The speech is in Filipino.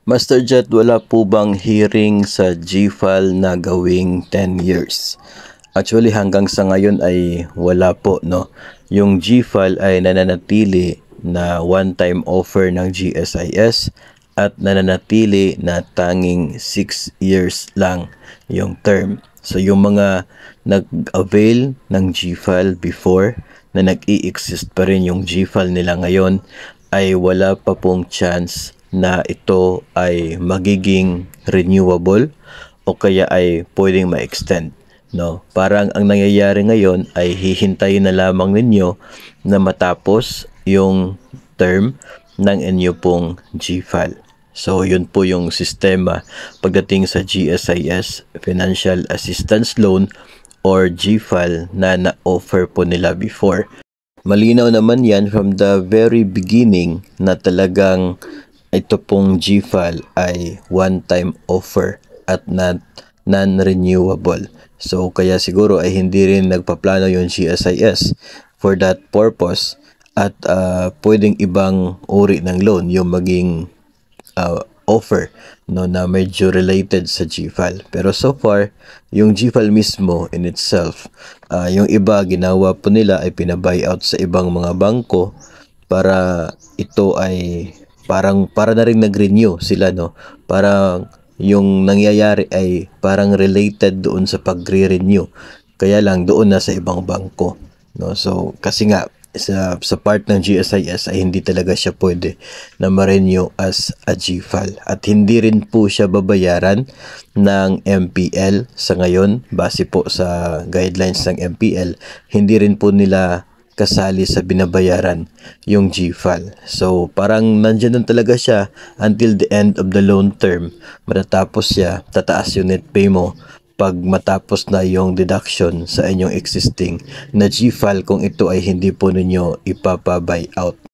Master Jet, wala po bang hearing sa GFAL na gawing 10 years? Actually, hanggang sa ngayon ay wala po, no? Yung GFAL ay nananatili na one-time offer ng GSIS at nananatili na tanging 6 years lang yung term. So, yung mga nag-avail ng GFAL before na nag-i-exist pa rin yung GFAL nila ngayon ay wala pa pong chance na ito ay magiging renewable o kaya ay pwedeng ma-extend, no? Parang ang nangyayari ngayon ay hihintayin na lamang ninyo na matapos yung term ng inyo pong GFAL. So, yun po yung sistema pagdating sa GSIS Financial Assistance Loan or GFAL na na-offer po nila before. Malinaw naman yan from the very beginning na talagang ito pong GFAL ay one-time offer at non-renewable. So, kaya siguro ay hindi rin nagpaplano yung GSIS for that purpose at pwedeng ibang uri ng loan yung maging offer, no, na medyo related sa GFAL. Pero so far, yung GFAL mismo in itself, yung iba ginawa po nila ay pina-buyout sa ibang mga bangko para ito ay para na rin nag-renew sila, no? Parang yung nangyayari ay parang related doon sa pagre-renew. Kaya lang doon na sa ibang bangko, no? So kasi nga sa part ng GSIS ay hindi talaga siya pwede na ma-renew as a GFAL at hindi rin po siya babayaran ng MPL sa ngayon base po sa guidelines ng MPL. Hindi rin po nila kasali sa binabayaran yung GFAL. So, parang nandyan lang talaga siya until the end of the loan term. Matatapos siya, tataas yung net pay mo pag matapos na yung deduction sa inyong existing na GFAL kung ito ay hindi po ninyo ipapa-buyout.